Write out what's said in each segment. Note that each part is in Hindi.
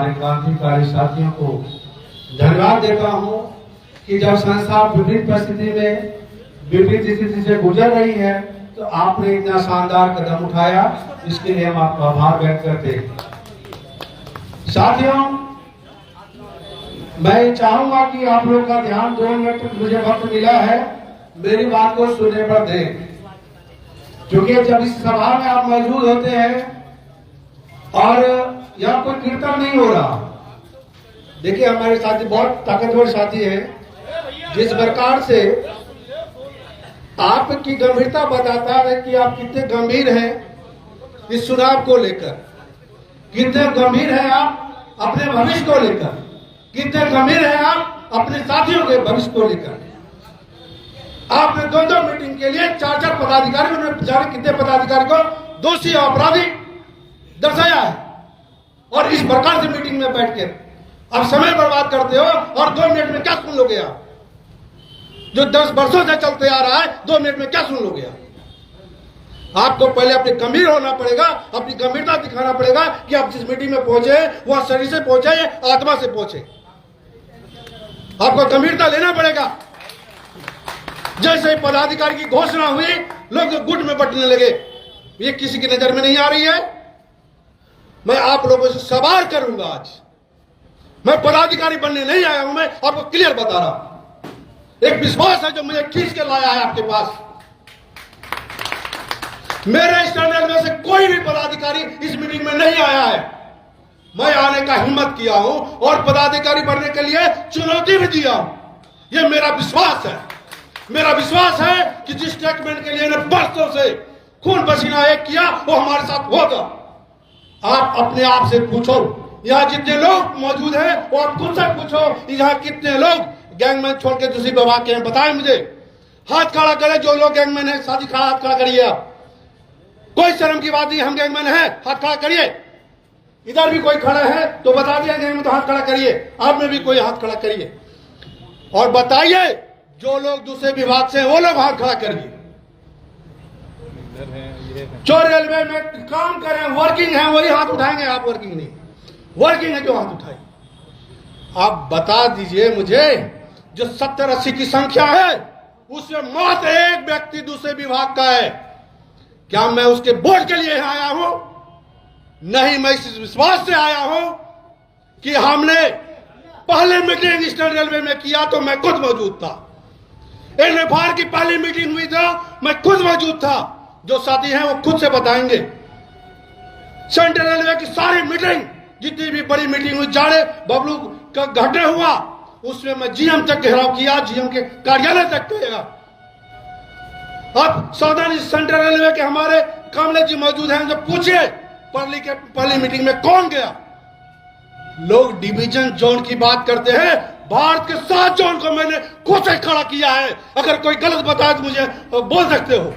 हमारे क्रांतिकारी साथियों को धन्यवाद देता हूं कि जब संस्था विपरीत परिस्थिति में विपरीत स्थिति से गुजर रही है तो आपने इतना शानदार कदम उठाया, इसके लिए हम आपका आभार व्यक्त करते हैं। साथियों, मैं चाहूंगा कि आप लोगों का ध्यान 2 मिनट मुझे वक्त मिला है, मेरी बात को सुनने पर दें, क्योंकि जब इस सभा में आप मौजूद होते हैं और यहाँ कोई कीर्तन नहीं हो रहा। देखिए, हमारे साथी बहुत ताकतवर साथी हैं, जिस प्रकार से आपकी गंभीरता बताता है कि आप कितने गंभीर हैं इस चुनाव को लेकर, कितने गंभीर हैं आप अपने भविष्य को लेकर, कितने गंभीर हैं आप अपने साथियों के भविष्य को लेकर। आपने 2 मीटिंग के लिए 4 पदाधिकारी, उन्होंने जाने कितने पदाधिकारी को दोषी और अपराधी दर्शाया है, और इस प्रकार से मीटिंग में बैठ के आप समय बर्बाद करते हो और 2 मिनट में क्या सुन लोगे आप? जो 10 वर्षों से चलते आ रहा है, 2 मिनट में क्या सुन लोगे आप? आपको पहले अपने गंभीर होना पड़ेगा, अपनी गंभीरता दिखाना पड़ेगा कि आप जिस मीटिंग में पहुंचे वह शरीर से पहुंचे या आत्मा से पहुंचे। आपको गंभीरता लेना पड़ेगा। जैसे ही पदाधिकारी की घोषणा हुई, लोग गुट में बंटने लगे। ये किसी की नजर में नहीं आ रही है। मैं आप लोगों से सवाल करूंगा आज। मैं पदाधिकारी बनने नहीं आया हूं, मैं आपको क्लियर बता रहा हूं। एक विश्वास है जो मुझे खींच के लाया है आपके पास। मेरे स्टैंडर्ड में से कोई भी पदाधिकारी इस मीटिंग में नहीं आया है। मैं आने का हिम्मत किया हूं और पदाधिकारी बनने के लिए चुनौती भी दिया हूं। यह मेरा विश्वास है। मेरा विश्वास है कि जिस स्टेटमेंट के लिए बरसों से खून पसीना एक किया वो हमारे साथ होगा। आप अपने आप से पूछो, यहाँ जितने लोग मौजूद हैं वो आप खुद से पूछो, यहाँ कितने लोग गैंगमैन छोड़ के दूसरी विभाग के हैं? बताएं मुझे। हाथ खड़ा करें जो लोग गैंगमैन है। साथी खड़ा, हाथ खड़ा करिए आप। कोई शर्म की बात नहीं, हम गैंगमैन हैं, हाथ खड़ा करिए। इधर भी कोई खड़ा है तो बता दिया गैंगमैन, तो हाथ खड़ा करिए। आप में भी कोई हाथ खड़ा करिए और बताइए जो लोग दूसरे विभाग से हैं वो लोग हाथ खड़ा करिए। जो रेलवे में काम कर रहे हैं, वर्किंग है, वही हाथ उठाएंगे। आप वर्किंग नहीं, वर्किंग है जो हाथ उठाए। आप बता दीजिए मुझे, जो 70-80 की संख्या है उसमें मात्र एक व्यक्ति दूसरे विभाग का है। क्या मैं उसके वोट के लिए आया हूं? नहीं, मैं इस विश्वास से आया हूं कि हमने पहले मीटिंग ईस्टर्न रेलवे में किया तो मैं खुद मौजूद था। NFR की पहली मीटिंग हुई था, मैं खुद मौजूद था। जो साथी हैं वो खुद से बताएंगे। सेंट्रल रेलवे की सारी मीटिंग, जितनी भी बड़ी मीटिंग हुई, जाड़े बबलू का घटना हुआ, उसमें मैं GM तक घेराव किया, GM के कार्यालय तक गया। अब सावधानी, सेंट्रल रेलवे के हमारे कामले जी मौजूद हैं, जो पूछिए पहली मीटिंग में कौन गया। लोग डिवीजन जोन की बात करते हैं, भारत के 7 जोन को मैंने खुद से खड़ा किया है। अगर कोई गलत बताए तो मुझे बोल सकते हो।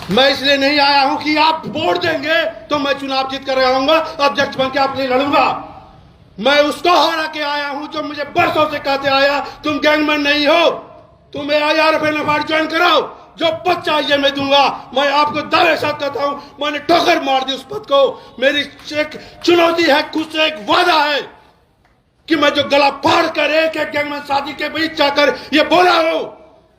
मैं इसलिए नहीं आया हूं कि आप वोट देंगे तो मैं चुनाव जीत कर रहूंगा, अध्यक्ष बन के आपके लिए लड़ूंगा। मैं उसको हरा के आया हूं जो मुझे बरसों से कहते आया, तुम गैंगमैन नहीं हो, तुम ARF ज्वाइन कराओ, जो पद चाहिए मैं दूंगा। मैं आपको दावे साथ कहता हूं, मैंने ठोकर मार दी उस पद को। मेरी एक चुनौती है, खुद से एक वादा है कि मैं जो गला फाड़ कर एक गैंगमैन साथी के बीच जाकर ये बोला हूं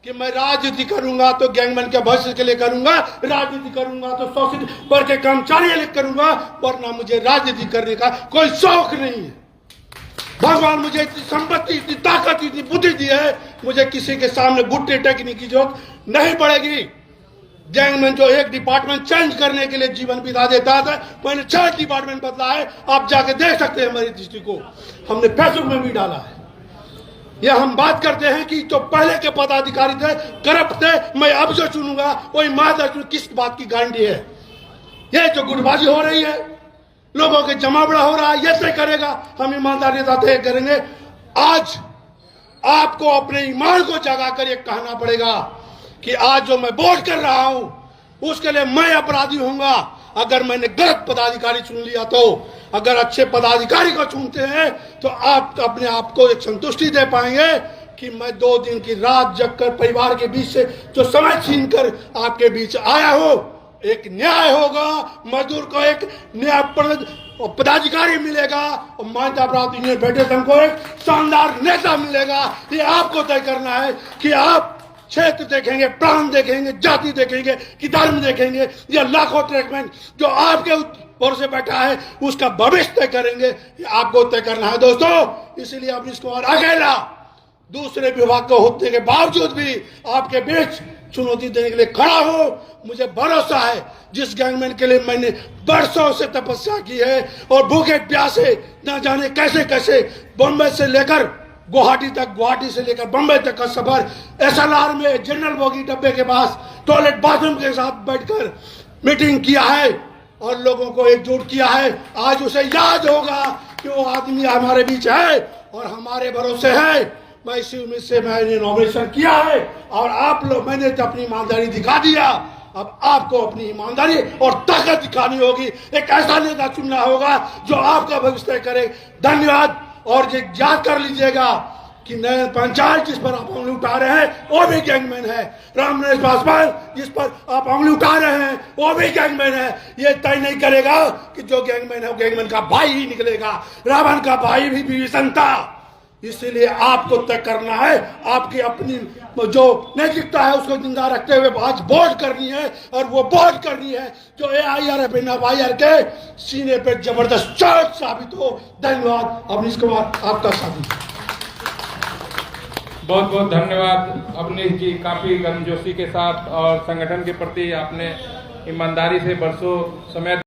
कि मैं राजनीति करूंगा तो गैंगमैन के भविष्य के लिए करूंगा, राजनीति करूंगा तो शोषित वर्ग के कर्मचारी के लिए करूंगा, वरना मुझे राजनीति करने का कोई शौक नहीं है। भगवान मुझे इतनी संपत्ति, इतनी ताकत, इतनी बुद्धि दी है, मुझे किसी के सामने घुटने टेकने की जरूरत नहीं पड़ेगी। गैंगमैन जो एक डिपार्टमेंट चेंज करने के लिए जीवन बिता देता था, मैंने 6 डिपार्टमेंट बदला है। आप जाके देख सकते हैं मेरी दृष्टि को, हमने फेसबुक में भी डाला है। यह हम बात करते हैं कि जो पहले के पदाधिकारी थे करप्ट थे, मैं अब जो चुनूंगा वही मार्गदर्शन, किस बात की गारंटी है? ये जो गुटबाजी हो रही है, लोगों के जमावड़ा हो रहा है, ये तय करेगा। हम ईमानदारी से तय करेंगे। आज आपको अपने ईमान को जगा कर ये कहना पड़ेगा कि आज जो मैं वोट कर रहा हूं उसके लिए मैं अपराधी होऊंगा अगर मैंने गलत पदाधिकारी चुन लिया। तो अगर अच्छे पदाधिकारी को चुनते हैं तो आप अपने आप को एक संतुष्टि दे पाएंगे कि मैं 2 दिन की रात जगकर परिवार के बीच से जो समय छीन कर आपके बीच आया हूं, एक न्याय होगा, मजदूर को एक न्याय पदाधिकारी मिलेगा और मानता प्राप्त यूनियन फेडरेशन को एक शानदार नेता मिलेगा। ये आपको तय करना है कि आप क्षेत्र देखेंगे, प्रांत देखेंगे, जाति देखेंगे कि धर्म देखेंगे, या लाखों ट्रैकमैन जो आपके ऊपर से बैठा है उसका भविष्य तय करेंगे। ये आपको तय करना है दोस्तों। इसलिए अवनीश कुमार अकेला दूसरे विभाग को होने के बावजूद भी आपके बीच चुनौती देने के लिए खड़ा हो। मुझे भरोसा है जिस गैंगमैन के लिए मैंने बरसों से तपस्या की है और भूखे प्यासे न जाने कैसे कैसे बॉम्बे से लेकर गुवाहाटी तक, गुवाहाटी से लेकर बम्बई तक का सफर SLR में जनरल बोगी डब्बे के पास टॉयलेट बाथरूम के साथ बैठकर मीटिंग किया है और लोगों को एकजुट किया है। आज उसे याद होगा कि वो आदमी हमारे बीच है और हमारे भरोसे है। मैं इसी उम्मीद से मैंने नॉमिनेशन किया है और आप लोग, मैंने तो अपनी ईमानदारी दिखा दिया। अब आपको अपनी ईमानदारी और ताकत दिखानी होगी। एक ऐसा नेता चुनना होगा जो आपका भविष्य करे। धन्यवाद। और ये याद कर लीजिएगा कि नए पंचायत जिस पर आप उंगली उठा रहे हैं वो भी गैंगमैन है। रामनरेश पासवान जिस पर आप उंगली उठा रहे हैं वो भी गैंगमैन है। ये तय नहीं करेगा कि जो गैंगमैन है वो गैंगमैन का भाई ही निकलेगा। रावण का भाई भी विभीषण था। इसीलिए आपको तय करना है। आपकी अपनी जो नैतिकता है उसको जिंदा रखते हुए आज वोट करनी है और वो वोट करनी है जो AIR के सीने पे जबरदस्त चोट साबित हो। धन्यवाद। अवनीश कुमार आपका साथी। बहुत बहुत धन्यवाद अवनीश जी। काफी गर्मजोशी के साथ और संगठन के प्रति आपने ईमानदारी से बरसों समय